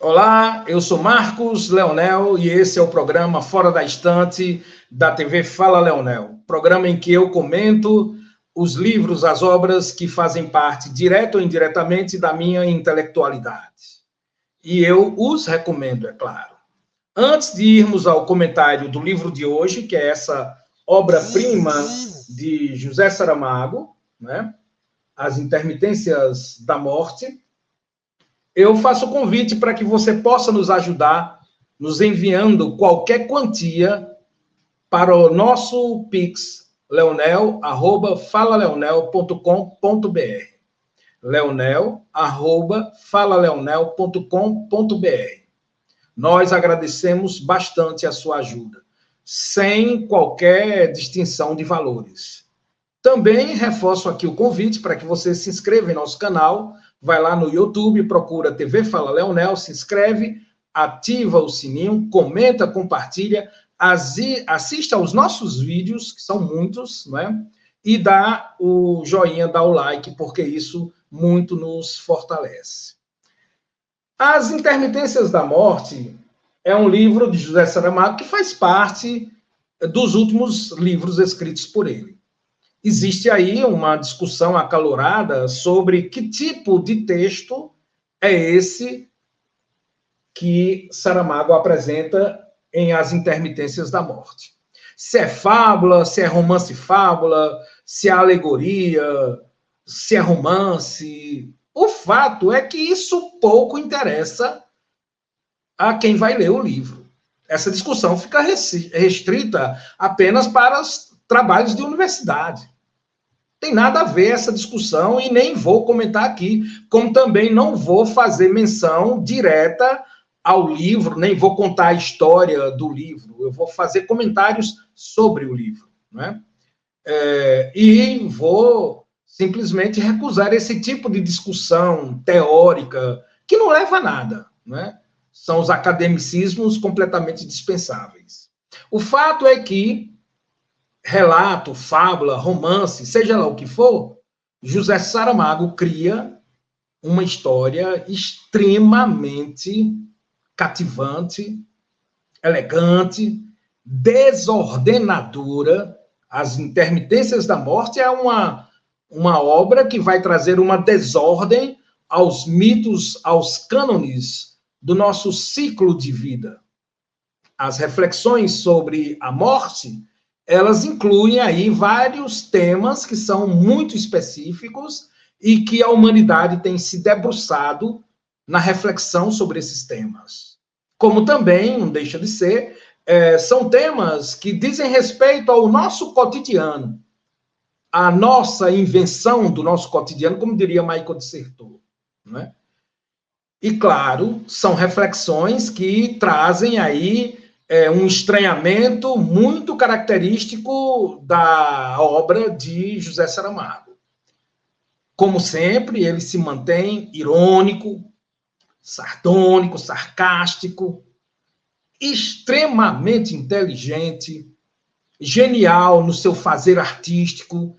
Olá, eu sou Marcos Leonel e esse é o programa Fora da Estante da TV Fala Leonel, programa em que eu comento os livros, as obras que fazem parte, direto ou indiretamente, da minha intelectualidade. E eu os recomendo, é claro. Antes de irmos ao comentário do livro de hoje, que é essa obra-prima de José Saramago, né? As Intermitências da Morte, eu faço o convite para que você possa nos ajudar, nos enviando qualquer quantia para o nosso Pix, leonel@falaleonel.com.br. leonel@falaleonel.com.br. Nós agradecemos bastante a sua ajuda, sem qualquer distinção de valores. Também reforço aqui o convite para que você se inscreva em nosso canal. Vai lá no YouTube, procura TV Fala Leonel, se inscreve, ativa o sininho, comenta, compartilha, assista aos nossos vídeos, que são muitos, né? E dá o joinha, dá o like, porque isso muito nos fortalece. As Intermitências da Morte é um livro de José Saramago que faz parte dos últimos livros escritos por ele. Existe aí uma discussão acalorada sobre que tipo de texto é esse que Saramago apresenta em As Intermitências da Morte. Se é fábula, se é romance-fábula, se é alegoria, se é romance. O fato é que isso pouco interessa a quem vai ler o livro. Essa discussão fica restrita apenas para os trabalhos de universidade. Tem nada a ver essa discussão e nem vou comentar aqui, como também não vou fazer menção direta ao livro, nem vou contar a história do livro, eu vou fazer comentários sobre o livro, né? E vou simplesmente recusar esse tipo de discussão teórica que não leva a nada, né? São os academicismos completamente dispensáveis. O fato é que relato, fábula, romance, seja lá o que for, José Saramago cria uma história extremamente cativante, elegante, desordenadora. As Intermitências da Morte é uma obra que vai trazer uma desordem aos mitos, aos cânones do nosso ciclo de vida. As reflexões sobre a morte, elas incluem aí vários temas que são muito específicos e que a humanidade tem se debruçado na reflexão sobre esses temas. Como também, não deixa de ser, são temas que dizem respeito ao nosso cotidiano, à nossa invenção do nosso cotidiano, como diria Michael de Certeau, né? E, claro, são reflexões que trazem aí um estranhamento muito característico da obra de José Saramago. Como sempre, ele se mantém irônico, sardônico, sarcástico, extremamente inteligente, genial no seu fazer artístico,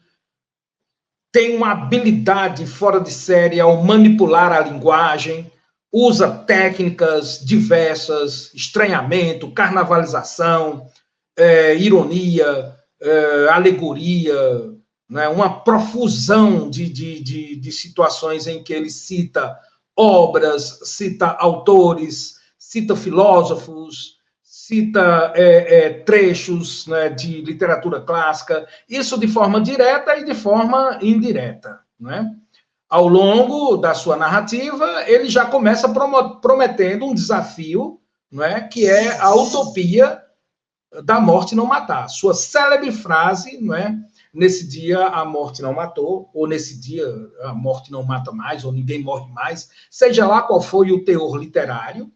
tem uma habilidade fora de série ao manipular a linguagem, usa técnicas diversas, estranhamento, carnavalização, ironia, alegoria, né? Uma profusão de situações em que ele cita obras, cita autores, cita filósofos, cita trechos, né, de literatura clássica, isso de forma direta e de forma indireta, né? Ao longo da sua narrativa, ele já começa prometendo um desafio, não é? Que é a utopia da morte não matar. Sua célebre frase, não é? Nesse dia a morte não matou, ou nesse dia a morte não mata mais, ou ninguém morre mais, seja lá qual foi o teor literário,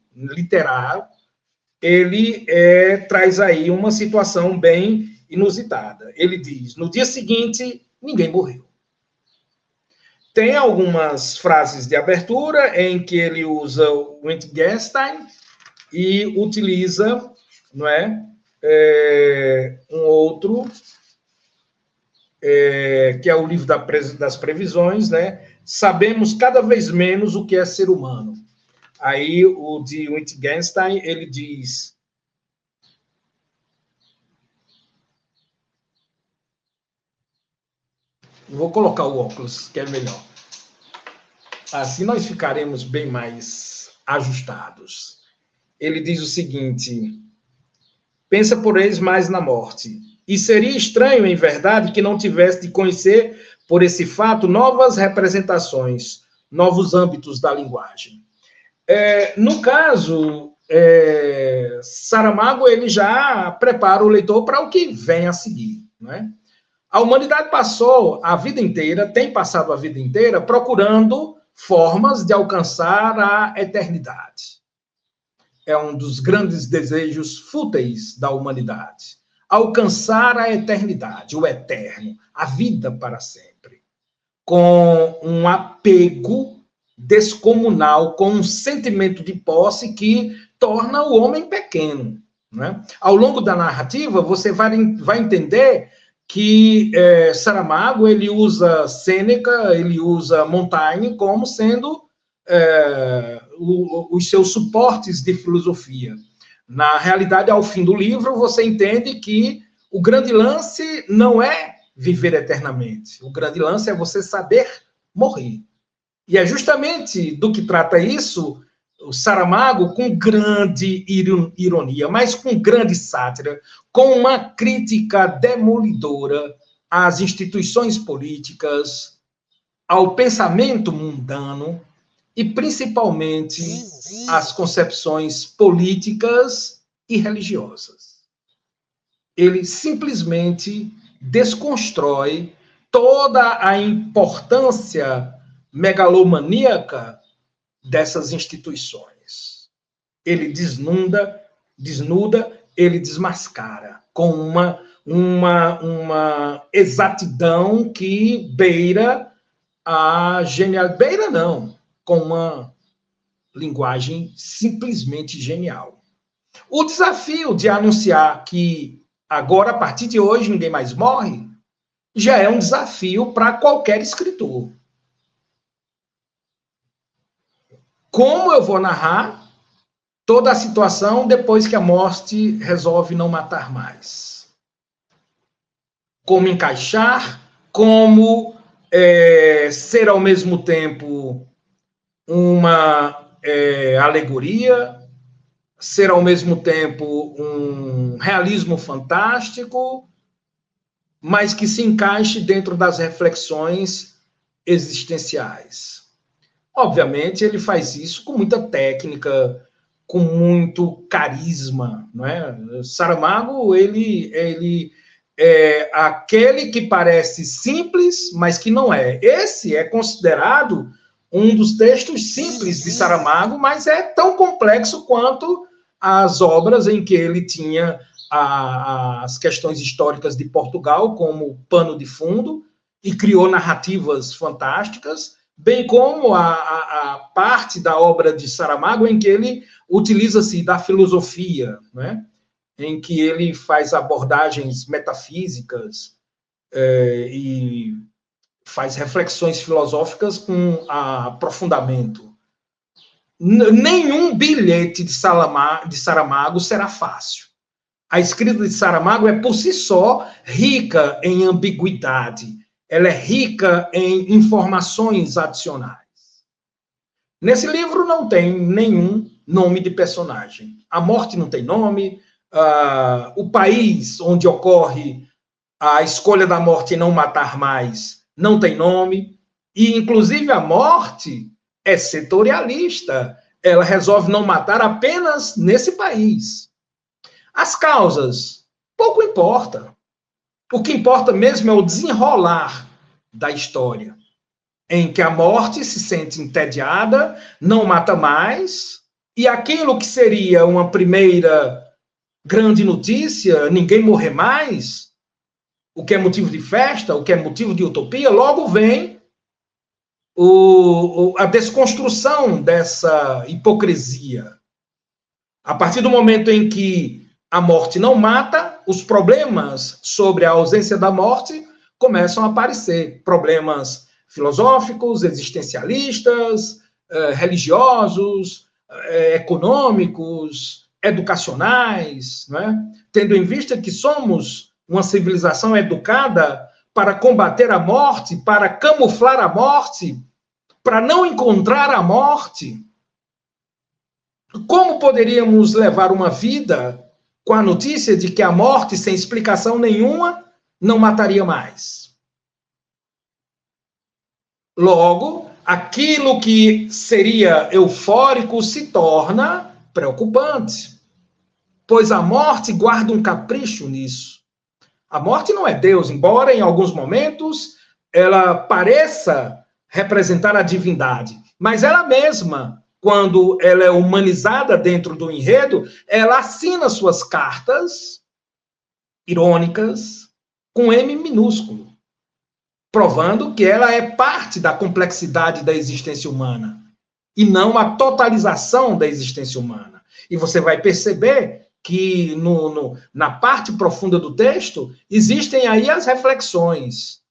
ele traz aí uma situação bem inusitada. Ele diz, no dia seguinte, ninguém morreu. Tem algumas frases de abertura em que ele usa o Wittgenstein e utiliza, não é, um outro, que é o livro das previsões, né? Sabemos cada vez menos o que é ser humano. Aí o de Wittgenstein, ele diz... Vou colocar o óculos, que é melhor. Assim nós ficaremos bem mais ajustados. Ele diz o seguinte: pensa, poreis, mais na morte. E seria estranho, em verdade, que não tivesse de conhecer, por esse fato, novas representações, novos âmbitos da linguagem. No caso, Saramago, ele já prepara o leitor para o que vem a seguir, não é? A humanidade passou a vida inteira, tem passado a vida inteira, procurando formas de alcançar a eternidade. É um dos grandes desejos fúteis da humanidade. Alcançar a eternidade, o eterno, a vida para sempre. Com um apego descomunal, com um sentimento de posse que torna o homem pequeno, né? Ao longo da narrativa, você vai entender que Saramago, ele usa Sêneca, ele usa Montaigne como sendo os seus suportes de filosofia. Na realidade, ao fim do livro, você entende que o grande lance não é viver eternamente. O grande lance é você saber morrer. E é justamente do que trata isso o Saramago, com grande ironia, mas com grande sátira, com uma crítica demolidora às instituições políticas, ao pensamento mundano e, principalmente, às concepções políticas e religiosas. Ele simplesmente desconstrói toda a importância megalomaníaca dessas instituições. Ele desnuda, ele desmascara com uma exatidão que beira a genial. Beira não, com uma linguagem simplesmente genial. O desafio de anunciar que agora, a partir de hoje, ninguém mais morre, já é um desafio para qualquer escritor. Como eu vou narrar toda a situação depois que a morte resolve não matar mais? Como encaixar, como ser ao mesmo tempo uma alegoria, ser ao mesmo tempo um realismo fantástico, mas que se encaixe dentro das reflexões existenciais. Obviamente, ele faz isso com muita técnica, com muito carisma, não é? Saramago, ele é aquele que parece simples, mas que não é. Esse é considerado um dos textos simples de Saramago, mas é tão complexo quanto as obras em que ele tinha as questões históricas de Portugal como pano de fundo e criou narrativas fantásticas, bem como a parte da obra de Saramago em que ele utiliza-se da filosofia, né? Em que ele faz abordagens metafísicas e faz reflexões filosóficas com aprofundamento. Nenhum bilhete de Saramago será fácil. A escrita de Saramago é, por si só, rica em ambiguidade. Ela é rica em informações adicionais. Nesse livro não tem nenhum nome de personagem. A morte não tem nome, o país onde ocorre a escolha da morte em não matar mais não tem nome, e, inclusive, a morte é setorialista. Ela resolve não matar apenas nesse país. As causas, pouco importa. O que importa mesmo é o desenrolar da história, em que a morte se sente entediada, não mata mais, e aquilo que seria uma primeira grande notícia, ninguém morrer mais, o que é motivo de festa, o que é motivo de utopia, logo vem a desconstrução dessa hipocrisia. A partir do momento em que a morte não mata, os problemas sobre a ausência da morte começam a aparecer. Problemas filosóficos, existencialistas, religiosos, econômicos, educacionais, não é? Tendo em vista que somos uma civilização educada para combater a morte, para camuflar a morte, para não encontrar a morte. Como poderíamos levar uma vida com a notícia de que a morte, sem explicação nenhuma, não mataria mais? Logo, aquilo que seria eufórico se torna preocupante, pois a morte guarda um capricho nisso. A morte não é Deus, embora em alguns momentos ela pareça representar a divindade, mas ela mesma, quando ela é humanizada dentro do enredo, ela assina suas cartas irônicas com M minúsculo, provando que ela é parte da complexidade da existência humana e não a totalização da existência humana. E você vai perceber que na parte profunda do texto existem aí as reflexões.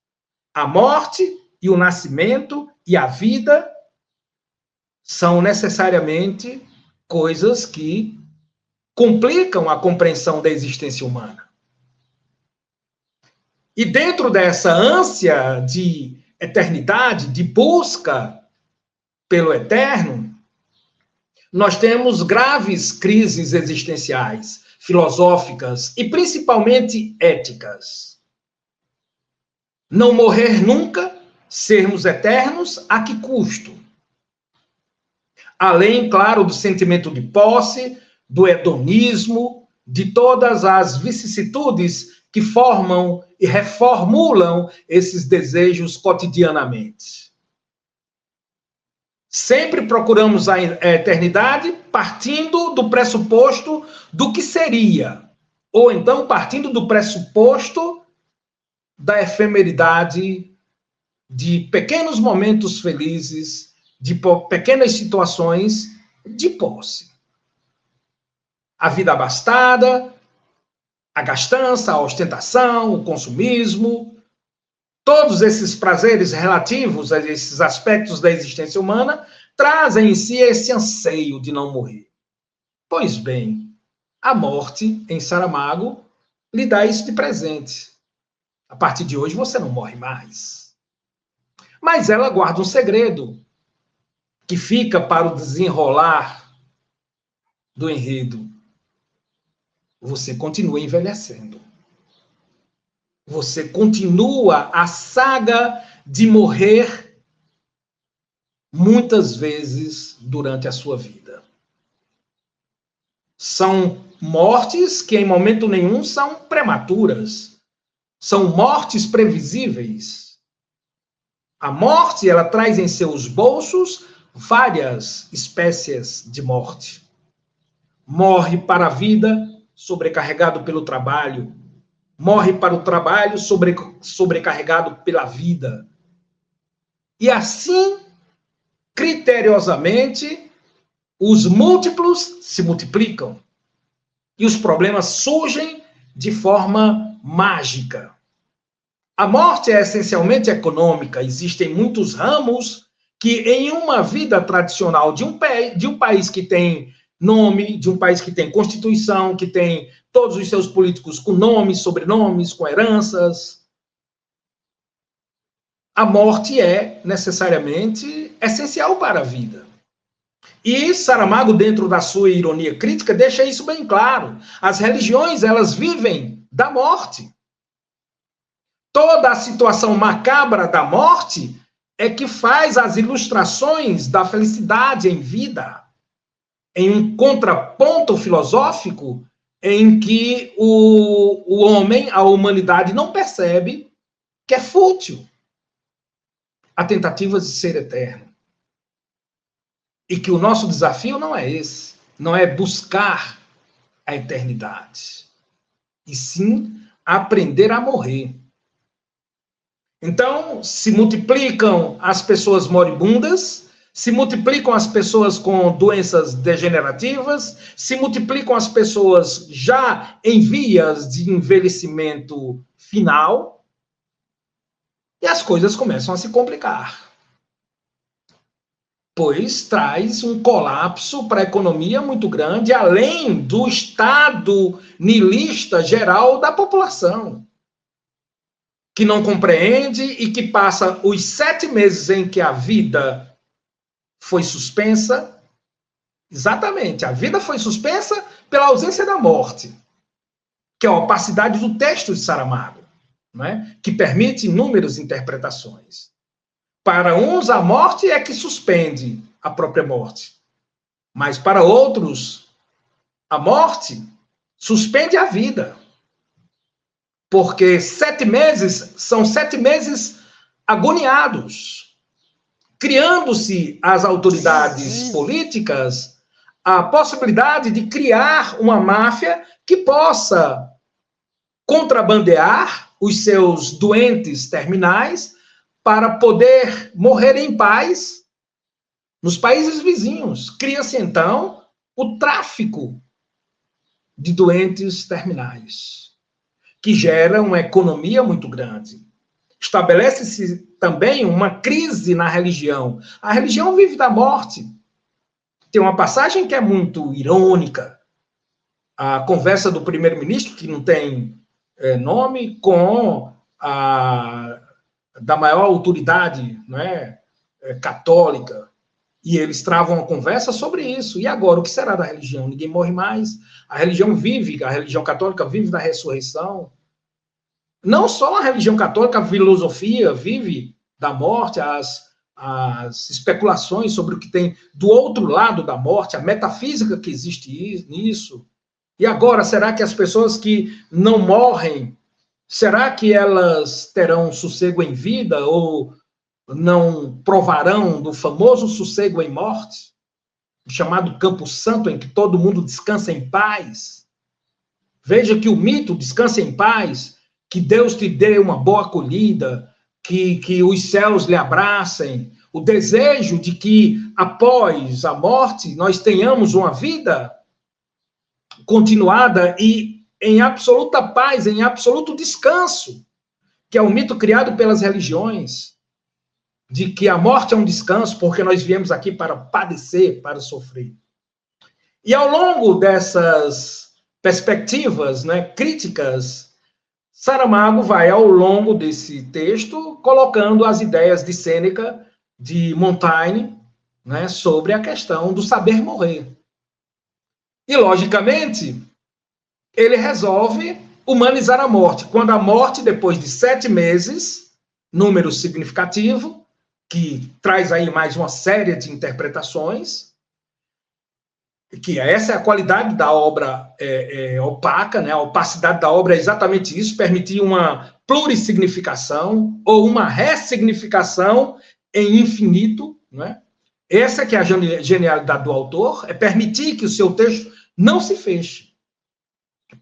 A morte e o nascimento e a vida são necessariamente coisas que complicam a compreensão da existência humana. E dentro dessa ânsia de eternidade, de busca pelo eterno, nós temos graves crises existenciais, filosóficas e principalmente éticas. Não morrer nunca, sermos eternos, a que custo? Além, claro, do sentimento de posse, do hedonismo, de todas as vicissitudes que formam e reformulam esses desejos cotidianamente. Sempre procuramos a eternidade partindo do pressuposto do que seria, ou então partindo do pressuposto da efemeridade de pequenos momentos felizes, de pequenas situações de posse. A vida abastada, a gastança, a ostentação, o consumismo, todos esses prazeres relativos a esses aspectos da existência humana trazem em si esse anseio de não morrer. Pois bem, a morte, em Saramago, lhe dá isso de presente. A partir de hoje você não morre mais. Mas ela guarda um segredo que fica para o desenrolar do enredo. Você continua envelhecendo. Você continua a saga de morrer muitas vezes durante a sua vida. São mortes que em momento nenhum são prematuras. São mortes previsíveis. A morte, ela traz em seus bolsos várias espécies de morte. Morre para a vida, sobrecarregado pelo trabalho. Morre para o trabalho, sobrecarregado pela vida. E assim, criteriosamente, os múltiplos se multiplicam. E os problemas surgem de forma mágica. A morte é essencialmente econômica. Existem muitos ramos que, em uma vida tradicional de um país que tem nome, de um país que tem constituição, que tem todos os seus políticos com nomes, sobrenomes, com heranças, a morte é necessariamente essencial para a vida. E Saramago, dentro da sua ironia crítica, deixa isso bem claro. As religiões, elas vivem da morte. Toda a situação macabra da morte é que faz as ilustrações da felicidade em vida, em um contraponto filosófico em que o homem, a humanidade, não percebe que é fútil a tentativa de ser eterno. E que o nosso desafio não é esse, não é buscar a eternidade, e sim aprender a morrer. Então, se multiplicam as pessoas moribundas, se multiplicam as pessoas com doenças degenerativas, se multiplicam as pessoas já em vias de envelhecimento final, e as coisas começam a se complicar. pois traz um colapso para a economia muito grande, além do estado niilista geral da população, que não compreende e que passa os 7 meses em que a vida foi suspensa. Exatamente, a vida foi suspensa pela ausência da morte, que é a opacidade do texto de Saramago, né? Que permite inúmeras interpretações. Para uns, a morte é que suspende a própria morte. Mas para outros, a morte suspende a vida. Porque 7 meses são 7 meses agoniados, criando-se às autoridades políticas a possibilidade de criar uma máfia que possa contrabandear os seus doentes terminais para poder morrer em paz nos países vizinhos. Cria-se, então, o tráfico de doentes terminais, que gera uma economia muito grande. Estabelece-se também uma crise na religião. A religião vive da morte. Tem uma passagem que é muito irônica. A conversa do primeiro-ministro, que não tem nome, com a da maior autoridade, né, católica, e eles travam uma conversa sobre isso. E agora, o que será da religião? Ninguém morre mais. A religião vive, a religião católica vive da ressurreição. Não só a religião católica, a filosofia vive da morte, as especulações sobre o que tem do outro lado da morte, a metafísica que existe nisso. E agora, será que as pessoas que não morrem, será que elas terão sossego em vida ou não provarão do famoso sossego em morte, chamado Campo Santo, em que todo mundo descansa em paz? Veja que o mito descansa em paz, que Deus te dê uma boa acolhida, que os céus lhe abracem, o desejo de que após a morte nós tenhamos uma vida continuada e em absoluta paz, em absoluto descanso, que é um mito criado pelas religiões, de que a morte é um descanso, porque nós viemos aqui para padecer, para sofrer. E ao longo dessas perspectivas, né, críticas, Saramago vai, ao longo desse texto, colocando as ideias de Sêneca, de Montaigne, né, sobre a questão do saber morrer. E, logicamente, ele resolve humanizar a morte. Quando a morte, depois de 7 meses, número significativo, que traz aí mais uma série de interpretações, que essa é a qualidade da obra opaca, né? A opacidade da obra é exatamente isso, permitir uma plurissignificação ou uma ressignificação em infinito, né? Essa que é a genialidade do autor, é permitir que o seu texto não se feche.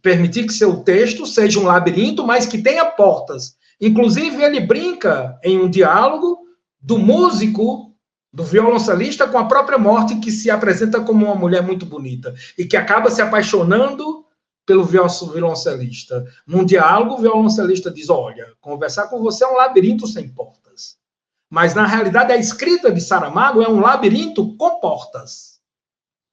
Permitir que seu texto seja um labirinto, mas que tenha portas. Inclusive, ele brinca em um diálogo do músico, do violoncelista, com a própria morte, que se apresenta como uma mulher muito bonita e que acaba se apaixonando pelo violoncelista. Num diálogo, o violoncelista diz: olha, conversar com você é um labirinto sem portas. Mas, na realidade, a escrita de Saramago é um labirinto com portas.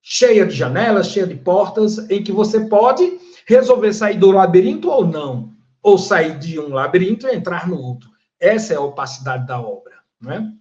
Cheia de janelas, cheia de portas, em que você pode resolver sair do labirinto ou não. Ou sair de um labirinto e entrar no outro. Essa é a opacidade da obra, né?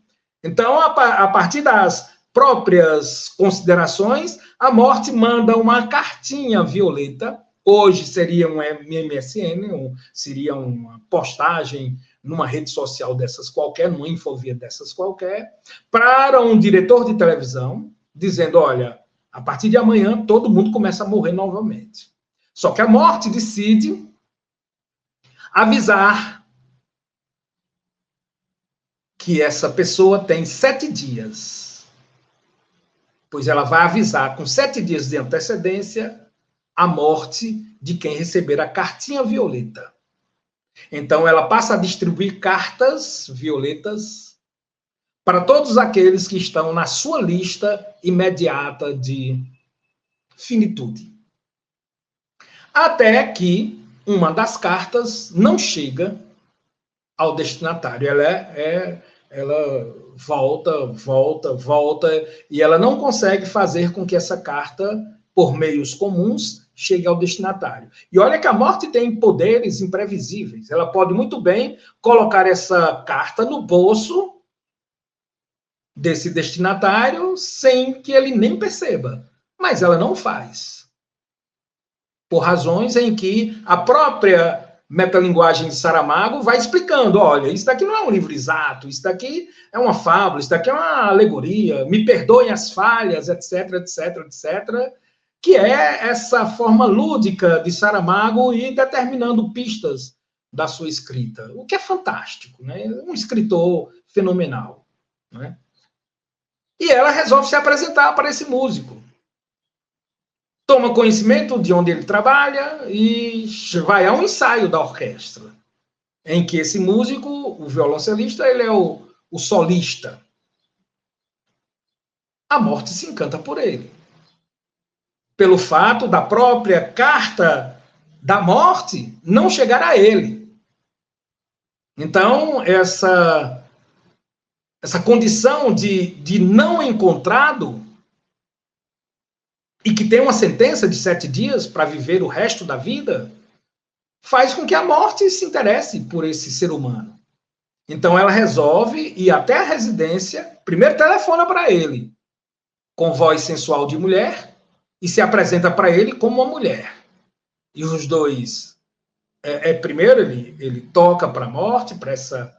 Então, a partir das próprias considerações, a morte manda uma cartinha violeta. Hoje seria um MSN, seria uma postagem numa rede social dessas qualquer, numa infovia dessas qualquer, para um diretor de televisão, dizendo: olha, a partir de amanhã todo mundo começa a morrer novamente. Só que a morte decide avisar que essa pessoa tem 7 dias, pois ela vai avisar com 7 dias de antecedência a morte de quem receber a cartinha violeta. Então, ela passa a distribuir cartas violetas para todos aqueles que estão na sua lista imediata de finitude. Até que uma das cartas não chega ao destinatário. Ela é ela volta, e ela não consegue fazer com que essa carta, por meios comuns, chegue ao destinatário. E olha que a morte tem poderes imprevisíveis. Ela pode muito bem colocar essa carta no bolso desse destinatário sem que ele nem perceba. Mas ela não faz. Por razões em que a própria metalinguagem de Saramago vai explicando, olha, isso daqui não é um livro exato, isso daqui é uma fábula, isso daqui é uma alegoria, me perdoem as falhas, etc, etc, etc, que é essa forma lúdica de Saramago e determinando pistas da sua escrita, o que é fantástico, né? Um escritor fenomenal, né? E ela resolve se apresentar para esse músico. Toma conhecimento de onde ele trabalha e vai a um ensaio da orquestra, em que esse músico, o violoncelista, ele é o solista. A morte se encanta por ele. Pelo fato da própria carta da morte não chegar a ele. Então, essa condição de não encontrado, e que tem uma sentença de 7 dias para viver o resto da vida, faz com que a morte se interesse por esse ser humano. Então ela resolve ir até a residência, primeiro telefona para ele, com voz sensual de mulher, e se apresenta para ele como uma mulher. E os dois, primeiro ele toca para a morte, para essa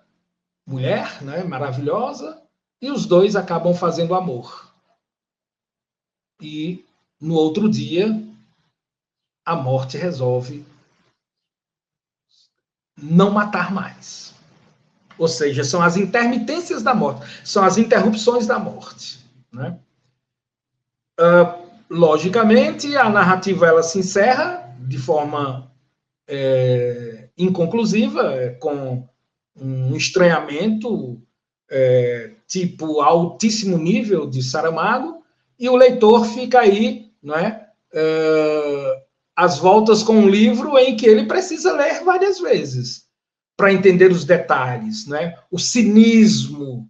mulher, né, maravilhosa, e os dois acabam fazendo amor. E no outro dia, a morte resolve não matar mais. Ou seja, são as intermitências da morte, são as interrupções da morte, né? Logicamente, a narrativa ela se encerra de forma inconclusiva, com um estranhamento tipo altíssimo nível de Saramago, e o leitor fica aí, não é? Às voltas com um livro em que ele precisa ler várias vezes para entender os detalhes, né? O cinismo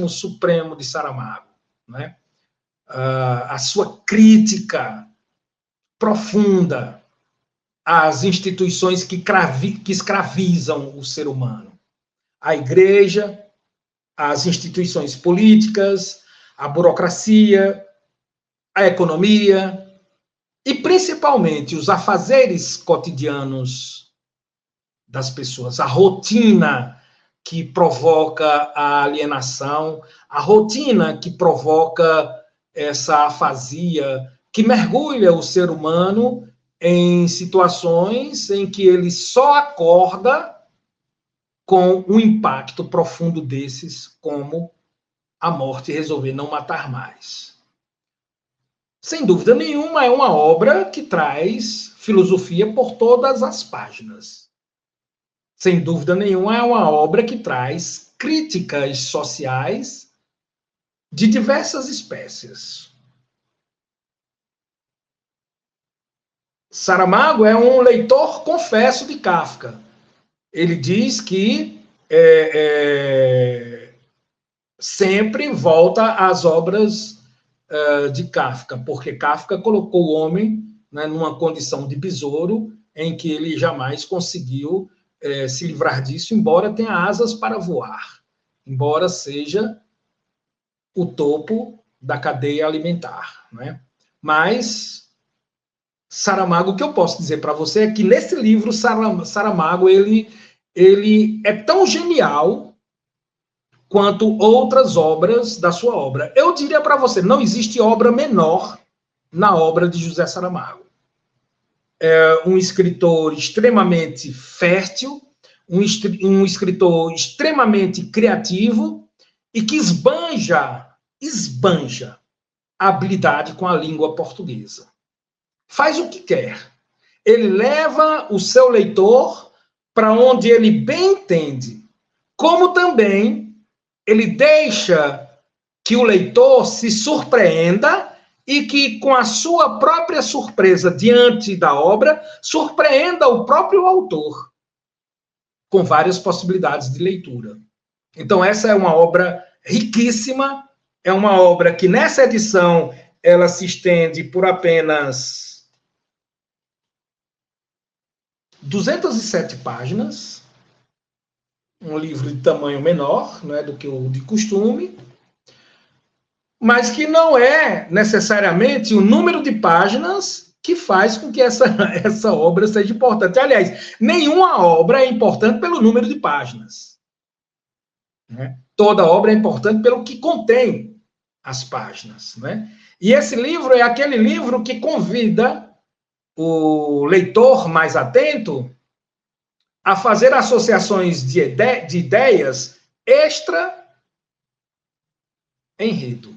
supremo de Saramago, né? A sua crítica profunda às instituições que escravizam o ser humano. A igreja, as instituições políticas, a burocracia, a economia e, principalmente, os afazeres cotidianos das pessoas, a rotina que provoca a alienação, a rotina que provoca essa afasia, que mergulha o ser humano em situações em que ele só acorda com um impacto profundo desses, como a morte resolver não matar mais. Sem dúvida nenhuma, é uma obra que traz filosofia por todas as páginas. Sem dúvida nenhuma, é uma obra que traz críticas sociais de diversas espécies. Saramago é um leitor confesso de Kafka. Ele diz que sempre volta às obras de Kafka, porque Kafka colocou o homem, né, numa condição de besouro em que ele jamais conseguiu se livrar disso, embora tenha asas para voar, embora seja o topo da cadeia alimentar, né? Mas Saramago, o que eu posso dizer para você é que nesse livro Saramago ele é tão genial quanto outras obras da sua obra. Eu diria para você, não existe obra menor na obra de José Saramago. É um escritor extremamente fértil, um escritor extremamente criativo e que esbanja a habilidade com a língua portuguesa. Faz o que quer. Ele leva o seu leitor para onde ele bem entende, como também ele deixa que o leitor se surpreenda e que, com a sua própria surpresa diante da obra, surpreenda o próprio autor, com várias possibilidades de leitura. Então, essa é uma obra riquíssima, é uma obra que, nessa edição, ela se estende por apenas 207 páginas, um livro de tamanho menor, não é, do que o de costume, mas que não é necessariamente o número de páginas que faz com que essa obra seja importante. Aliás, nenhuma obra é importante pelo número de páginas. Né? Toda obra é importante pelo que contém as páginas. Né? E esse livro é aquele livro que convida o leitor mais atento a fazer associações de ideias extra-enredo,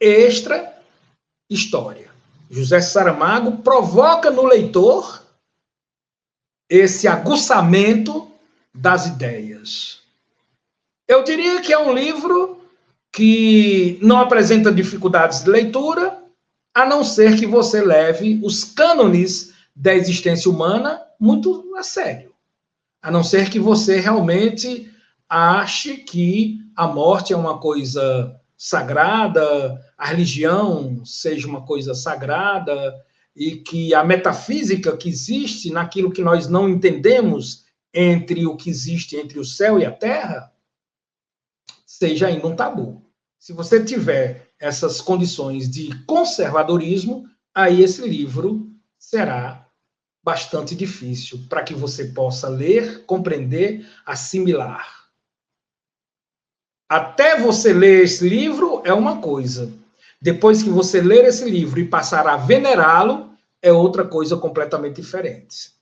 extra-história. José Saramago provoca no leitor esse aguçamento das ideias. Eu diria que é um livro que não apresenta dificuldades de leitura, a não ser que você leve os cânones da existência humana muito a sério. A não ser que você realmente ache que a morte é uma coisa sagrada, a religião seja uma coisa sagrada, e que a metafísica que existe naquilo que nós não entendemos entre o que existe entre o céu e a terra, seja ainda um tabu. Se você tiver essas condições de conservadorismo, aí esse livro será bastante difícil para que você possa ler, compreender, assimilar. Até você ler esse livro é uma coisa. Depois que você ler esse livro e passar a venerá-lo, é outra coisa completamente diferente.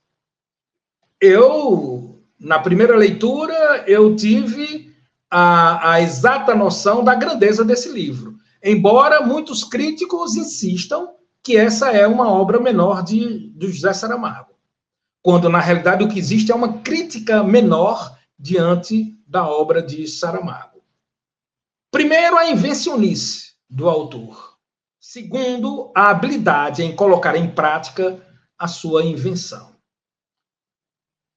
Na primeira leitura, eu tive a exata noção da grandeza desse livro. Embora muitos críticos insistam que essa é uma obra menor do José Saramago. Quando, na realidade, o que existe é uma crítica menor diante da obra de Saramago. Primeiro, a invencionice do autor. Segundo, a habilidade em colocar em prática a sua invenção.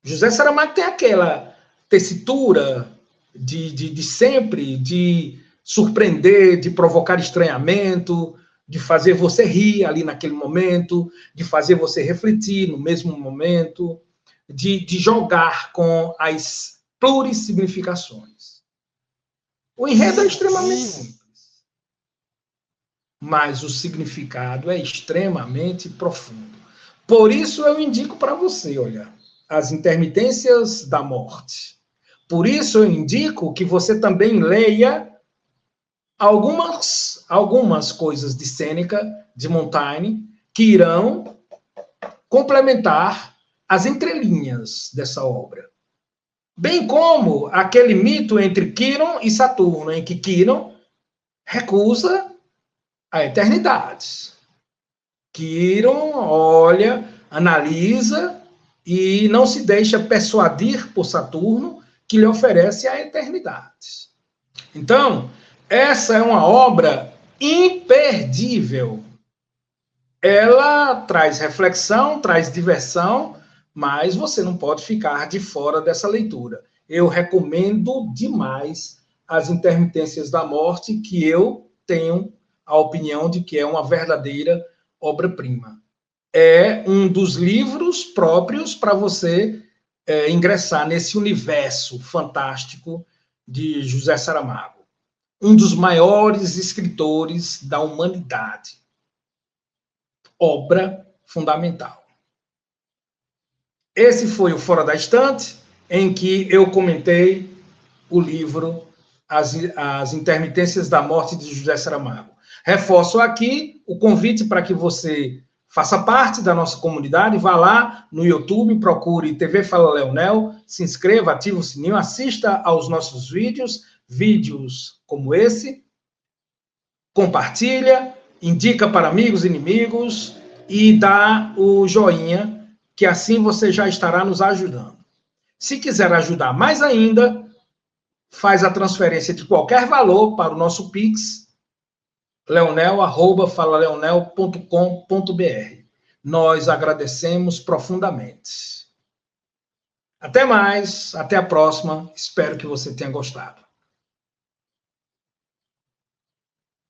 José Saramago tem aquela tessitura de sempre, de surpreender, de provocar estranhamento, de fazer você rir ali naquele momento, de fazer você refletir no mesmo momento, de jogar com as plurissignificações. O enredo é extremamente simples, mas o significado é extremamente profundo. Por isso eu indico para você, olha, As Intermitências da Morte. Por isso eu indico que você também leia algumas coisas de Sêneca, de Montaigne, que irão complementar as entrelinhas dessa obra. Bem como aquele mito entre Quirón e Saturno, em que Quirón recusa a eternidade. Quirón olha, analisa e não se deixa persuadir por Saturno, que lhe oferece a eternidade. Então, essa é uma obra imperdível. Ela traz reflexão, traz diversão, mas você não pode ficar de fora dessa leitura. Eu recomendo demais As Intermitências da Morte, que eu tenho a opinião de que é uma verdadeira obra-prima. É um dos livros próprios para você ingressar nesse universo fantástico de José Saramago. Um dos maiores escritores da humanidade. Obra fundamental. Esse foi o Fora da Estante, em que eu comentei o livro As Intermitências da Morte de José Saramago. Reforço aqui o convite para que você faça parte da nossa comunidade, vá lá no YouTube, procure TV Fala Leonel, se inscreva, ative o sininho, assista aos nossos vídeos como esse, compartilha, indica para amigos e inimigos e dá o joinha, que assim você já estará nos ajudando. Se quiser ajudar mais ainda, faz a transferência de qualquer valor para o nosso Pix, leonel@falaleonel.com.br. Nós agradecemos profundamente. Até mais, até a próxima. Espero que você tenha gostado.